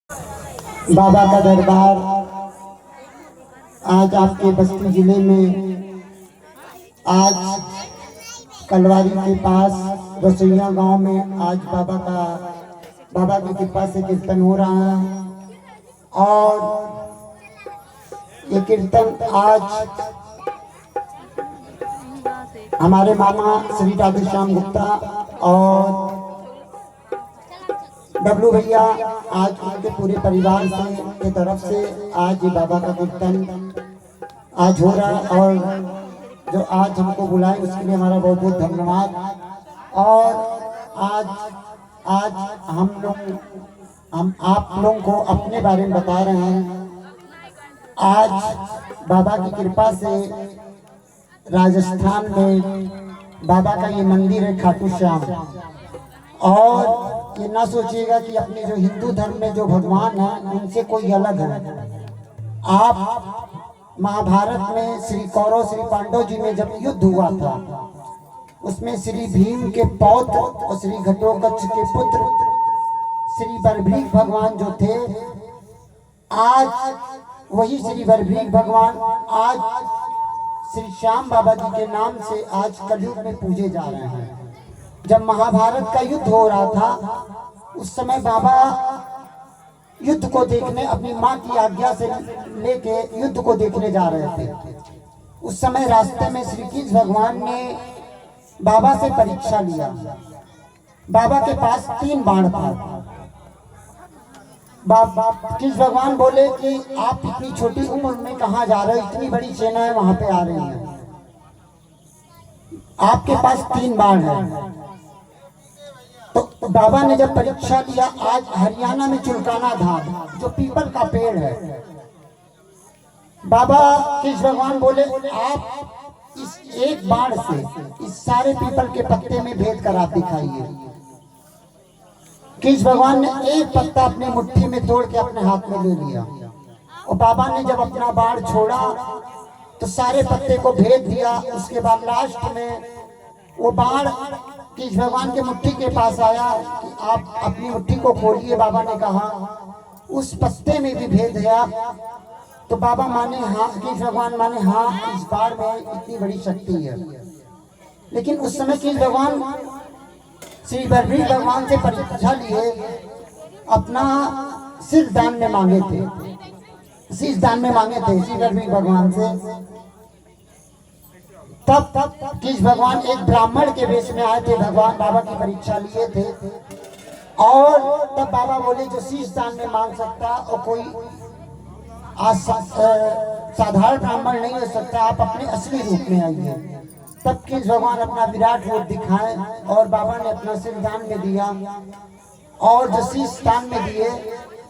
बाबा का दरबार आज आपके बस्ती जिले में, आज कलवारी के पास रसोईया गांव में आज बाबा की कृपा से कीर्तन हो रहा है। और ये कीर्तन आज हमारे मामा श्री राधेश्याम गुप्ता और डब्लू भैया आज उनके पूरे परिवार से की तरफ से आज ये बाबा का कीर्तन आज हो रहा है। और जो आज हमको बुलाए उसके लिए हमारा बहुत बहुत धन्यवाद। और आज हम आप लोगों को अपने बारे में बता रहे हैं। आज बाबा की कृपा से राजस्थान में बाबा का ये मंदिर है खाटू श्याम। और ये ना सोचिएगा कि अपने जो हिंदू धर्म में जो भगवान है उनसे कोई अलग है। आप महाभारत में श्री कौरव श्री पांडव जी में जब युद्ध हुआ था उसमें श्री भीम के पौत्र और श्री घटोत्कच के पुत्र श्री बर्भीक भगवान जो थे, आज वही श्री बर्भीक भगवान आज श्री श्याम बाबा जी के नाम से आज कलयुग में पूजे जा रहे हैं। जब महाभारत का युद्ध हो रहा था उस समय बाबा युद्ध को देखने अपनी माँ की आज्ञा से लेके युद्ध को देखने जा रहे थे। उस समय रास्ते में श्री कृष्ण भगवान ने बाबा से परीक्षा लिया। बाबा के पास 3 बाण था। कृष्ण भगवान बोले कि आप इतनी छोटी उम्र में कहाँ जा रहे हो, इतनी बड़ी सेनाएं वहां पे आ रही हैं, आपके पास 3 बाण है। तो बाबा ने जब परीक्षा लिया, आज हरियाणा में चुलकाना धाम जो पीपल का पेड़ है, बाबा कृष्ण भगवान बोले आप इस एक बाण से इस सारे पीपल के पत्ते में भेद कर आप दिखाइए। कृष्ण भगवान ने एक पत्ता अपने मुट्ठी में तोड़ के अपने हाथ में ले लिया और बाबा ने जब अपना बाण छोड़ा तो सारे पत्ते को भेद दिया। उसके बाद लास्ट में वो बाण कृष्ण भगवान के मुट्ठी के पास आया कि आप अपनी मुट्ठी को खोलिए। बाबा ने कहा उस पत्ते में भी भेद है। तो बाबा माने हाँ, कृष्ण भगवान माने हाँ, इस बाण में इतनी बड़ी शक्ति है। लेकिन उस समय कृष्ण भगवान श्री बर्भीक भगवान से परीक्षा लिए अपना सिर दान में मांगे थे, शीश दान में मांगे थे श्री बर्भीक भगवान से। तब कृष्ण भगवान एक ब्राह्मण के वेश में आए थे, भगवान बाबा की परीक्षा लिए थे। और तब बाबा बोले जो शीश दान में मांग सकता और कोई साधारण ब्राह्मण नहीं हो सकता, आप अपने असली रूप में आइए। तब कृष्ण भगवान अपना विराट रूप दिखाए और बाबा ने अपना सिर दान में दिया। और जो शीश दान में दिए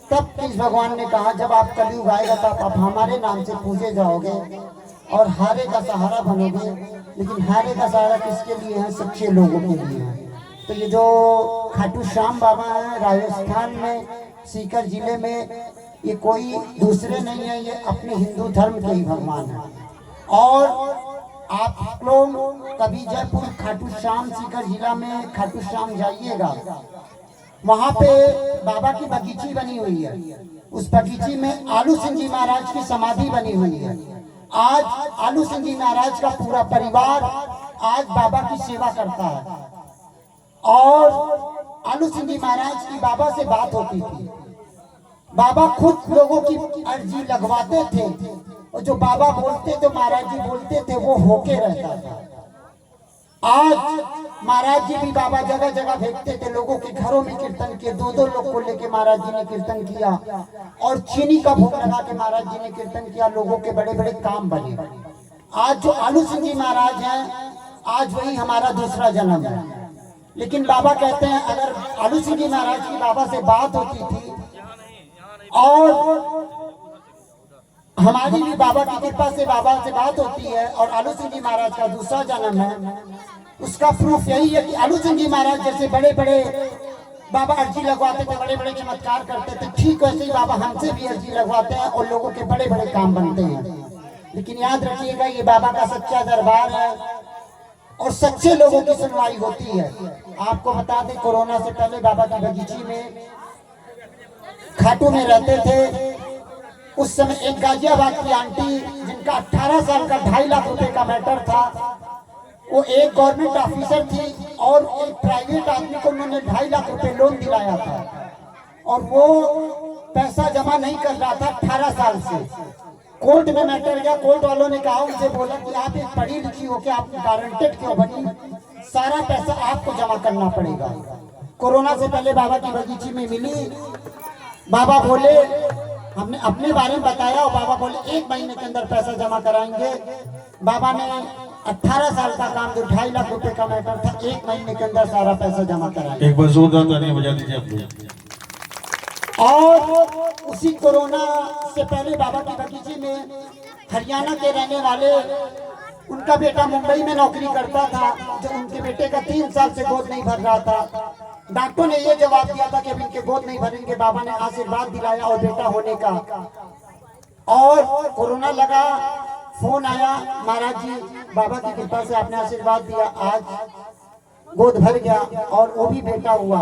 तब कृष्ण भगवान ने कहा जब आप कलयुग आएगा तब आप हमारे नाम से पूजे जाओगे और हारे का सहारा बनोगे। लेकिन हारे का सहारा किसके लिए है? सच्चे लोगों के लिए है। तो ये जो खाटू श्याम बाबा है राजस्थान में सीकर जिले में, ये कोई दूसरे नहीं है, ये अपने हिंदू धर्म के ही भगवान है। और आप लोग कभी जयपुर खाटू श्याम सीकर जिला में खाटू श्याम जाइएगा, वहां पे बाबा की बगीची बनी हुई है। उस बगीची में आलू सिंह जी महाराज की समाधि बनी हुई है। आज आलू सिंह जी महाराज का पूरा परिवार आज बाबा की सेवा करता है। और आलू सिंह जी महाराज की बाबा से बात होती थी, बाबा खुद लोगों की अर्जी लगवाते थे और जो बाबा बोलते थे महाराज जी बोलते थे वो होके रहता था। आज महाराज जी भी बाबा जगह जगह भेजते थे, लोगों के घरों में कीर्तन किए। 2-2 लोग को लेके महाराज जी ने कीर्तन किया और चीनी का भोग लगा के महाराज जी ने कीर्तन किया। लोगों के बड़े बड़े काम बने। आज जो आलू सिंह जी महाराज हैं, आज वही हमारा दूसरा जन्म है। लेकिन बाबा कहते हैं अगर आलू सिंह जी महाराज की बाबा से बात होती थी और हमारी भी बाबा की कृपा से बाबा से बात होती है और आलू सिंह जी महाराज का दूसरा जन्म है, उसका प्रूफ यही है कि आलू सिंह जी महाराज जैसे बड़े बड़े बाबा अर्जी लगवाते थे, बड़े बड़े चमत्कार करते थे, ठीक वैसे ही बाबा हमसे भी अर्जी लगवाते हैं और लोगों के बड़े बड़े काम बनते हैं। लेकिन याद रखिएगा ये बाबा का सच्चा दरबार है और सच्चे लोगों की सुनवाई होती है। आपको बता दें कोरोना से पहले बाबा की बगीची में खाटू में रहते थे। उस समय एक गाजियाबाद की आंटी जिनका 18 साल का 2.5 लाख रुपए का मैटर था, वो एक गवर्नमेंट ऑफिसर थी और एक प्राइवेट आदमी को उन्होंने 2.5 लाख रुपए लोन दिलाया था और वो पैसा जमा नहीं कर रहा था 18 साल से। कोर्ट में मैटर गया, कोर्ट वालों ने कहा, उनसे बोला कि आप एक पढ़ी लिखी हो के आप गारंटेड क्यों बनी, सारा पैसा आपको जमा करना पड़ेगा। कोरोना से पहले बाबा की बगीची में मिली, बाबा बोले, हमने अपने बारे में बताया और बाबा बोले 1 महीने के अंदर पैसा जमा कराएंगे। बाबा ने 18 साल का काम जो 2.5 लाख रुपए का मैटर था 1 महीने के अंदर सारा पैसा जमा कराया। एक बार जोरदार तालियां बजा दीजिए आप लोग। और उसी कोरोना से पहले बाबा की बगीची में हरियाणा के रहने वाले, उनका बेटा मुंबई में नौकरी करता था, जो उनके बेटे का 3 साल से गोद नहीं भर रहा था। डॉक्टर ने ये जवाब दिया था कि अब इनके गोद नहीं भरेंगे। बाबा ने आशीर्वाद दिलाया और बेटा होने का, और कोरोना लगा, फोन आया, महाराज जी बाबा की कृपा से आपने आशीर्वाद दिया, आज गोद भर गया और वो भी बेटा हुआ।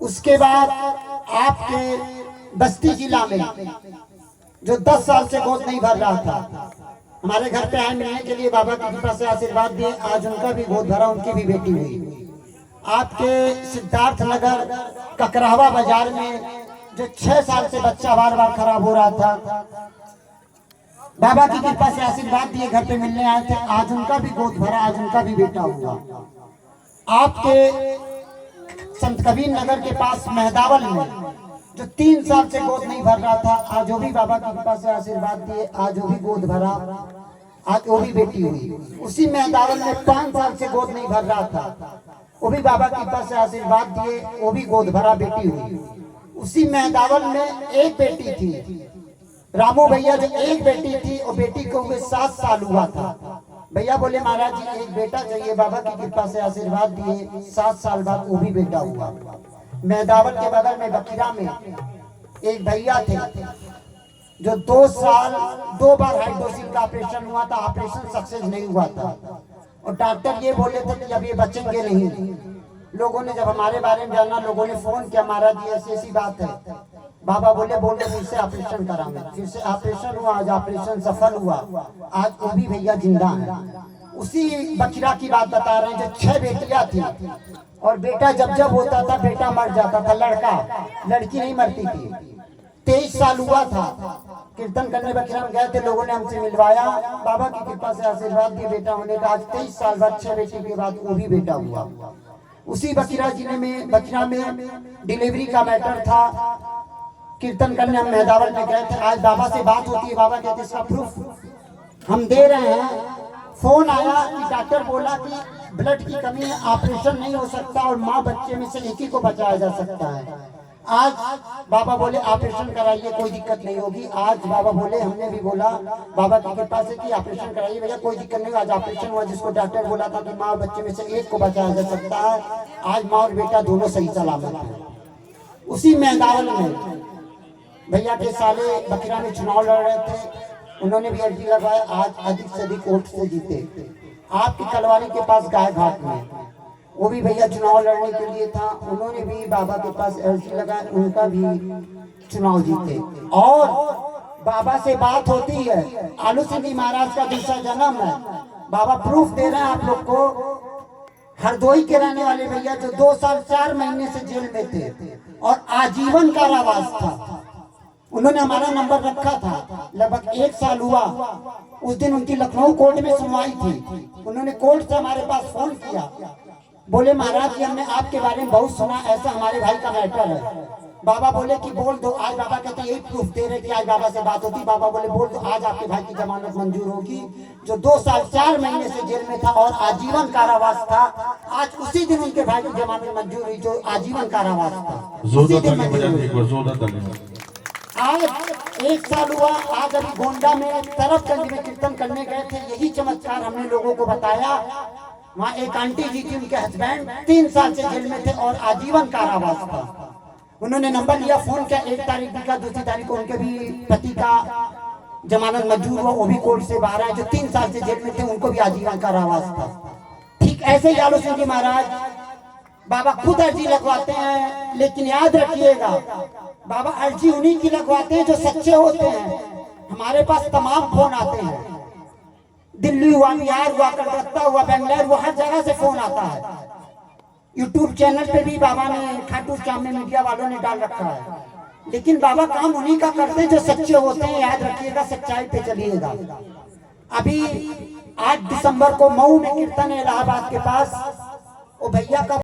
उसके बाद आपके बस्ती जिला में जो 10 साल से गोद नहीं भर रहा था, हमारे घर पे आए मिलने के लिए, बाबा की कृपा से आशीर्वाद दिए, आज उनका भी गोद भरा, उनकी भी बेटी हुई। आपके सिद्धार्थ नगर ककरावा बाजार में जो 6 साल से बच्चा बार बार खराब हो रहा था, बाबा की कृपा से आशीर्वाद दिए, घर पे मिलने आए थे, आज उनका भी गोद भरा, आज उनका भी बेटा हुआ। आपके संत कबीर नगर के पास मेहदावल में जो 3 साल से गोद नहीं भर रहा था, आज वो भी बाबा की कृपा से आशीर्वाद दिए, आज वो भी गोद भरा, आज वो भी बेटी हुई। उसी मेहदावल में 5 साल से गोद नहीं भर रहा था, वो भी बाबा की कृपा से आशीर्वाद दिए, वो भी गोद भरा, बेटी हुई। उसी मेहदावल में एक बेटी थी, रामू भैया, जो एक बेटी थी, और बेटी को हुए 7 साल हुआ था। भैया बोले महाराज जी एक बेटा चाहिए, बाबा की कृपा से आशीर्वाद दिए, 7 साल बाद वो भी बेटा हुआ। मेहदावल के बगल में बकीरा में एक भैया थे जो 2 साल 2 बार हाइड्रोसिल का ऑपरेशन हुआ था, ऑपरेशन सक्सेस नहीं हुआ था और डॉक्टर ये बोले थे कि अब ये बचेंगे नहीं। लोगों ने जब हमारे बारे में जाना, लोगों ने फोन किया, महाराज जी ऐसी ऐसी बात है। बाबा बोले फिर से ऑपरेशन कराएंगे, फिर से ऑपरेशन हुआ, आज ऑपरेशन सफल हुआ, आज वो भी भैया जिंदा है। उसी बकरा की बात बता रहे हैं, जो 6 बेटियां थी और बेटा जब जब होता था बेटा मर जाता था, लड़का, लड़की नहीं मरती थी। 23 साल हुआ था, कीर्तन करने बकरा में गए थे, लोगों ने हमसे मिलवाया, बाबा की कृपा से आशीर्वाद दिए बेटा होने का। आज 23 साल बाद 6 बेटी के बाद वो भी बेटा हुआ। उसी बकरा जिले में, बकरा में डिलीवरी का मैटर था, कीर्तन करने हम मेहदावल में गए थे। आज बाबा से बात होती है, बाबा कहते इसका प्रूफ हम दे रहे हैं। फोन आया कि डॉक्टर बोला कि ब्लड की कमी है, ऑपरेशन नहीं हो सकता और माँ बच्चे में से एक ही को बचाया जा सकता है। आज बाबा बोले ऑपरेशन कराइए, कोई दिक्कत नहीं होगी। आज बाबा बोले, हमने भी बोला बाबा की कृपा से कि ऑपरेशन कराइए भैया, कोई दिक्कत नहीं। आज ऑपरेशन हुआ, जिसको डॉक्टर बोला था कि माँ बच्चे में से एक को बचाया जा सकता है, आज माँ और बेटा दोनों सही सलामत है। उसी मेहदावल में भैया के साले बकरा में चुनाव लड़ रहे थे, उन्होंने भी अर्जी लगवाया, आज अधिक से अधिक वोट से जीते। आपकी कलवारी के पास गाय घाट में वो भी भैया चुनाव लड़ने के लिए था, उन्होंने भी बाबा के पास अर्जी लगाया, उनका भी चुनाव जीते। और बाबा से बात होती है, आलू सिंधी महाराज का दूसरा जन्म है। बाबा प्रूफ दे रहे हैं आप लोग को। हरदोई के रहने वाले भैया जो 2 साल 4 महीने से जेल में थे और आजीवन कारावास था, उन्होंने हमारा नंबर रखा था, लगभग 1 साल हुआ। उस दिन उनकी लखनऊ कोर्ट में सुनवाई थी, उन्होंने कोर्ट से हमारे पास फोन किया, बोले महाराज जी हमने आपके बारे में बहुत सुना, ऐसा हमारे भाई का मैटर है। बाबा बोले कि बोल दो। आज बाबा कहते यही प्रूफ दे रहे कि आज बाबा से बात होती। बाबा बोले बोल दो, आज आपके भाई की जमानत मंजूर होगी। जो 2 साल 4 महीने से जेल में था और आजीवन कारावास था, आज उसी दिन उनके भाई की जमानत मंजूर हुई, जो आजीवन कारावास था। आज 1 साल हुआ। आज अभी गोंडा में तरफगंज में कीर्तन करने गए थे, यही चमत्कार हमने लोगों को बताया। वहाँ एक आंटी जी थी, उनके हस्बैंड 3 साल से जेल में थे और आजीवन कारावास था। उन्होंने नंबर लिया, फोन किया, 1 तारीख का 2 तारीख को उनके भी पति का जमानत मंजूर हुआ, वो भी कोर्ट से बाहर आए। जो 3 साल से जेल में थे उनको भी आजीवन कारावास था। ठीक ऐसे ही आलू सिंह जी महाराज बाबा खुद अर्जी लगवाते हैं, लेकिन याद रखिएगा बाबा अर्जी उन्हीं की लगवाते हैं जो सच्चे होते हैं। हमारे पास तमाम फोन आते हैं, दिल्ली हुआ, बिहार हुआ, कलकत्ता हुआ, बेंगलोर हुआ, हर जगह से फोन आता है। यूट्यूब चैनल पे भी बाबा ने, खाटू श्याम में मीडिया वालों ने डाल रखा है। लेकिन बाबा काम उन्हीं का करते हैं जो सच्चे होते हैं। याद रखिएगा, सच्चाई पे चलिएगा। अभी 8 दिसंबर को मऊ में कीर्तन है इलाहाबाद के पास। वो भैया का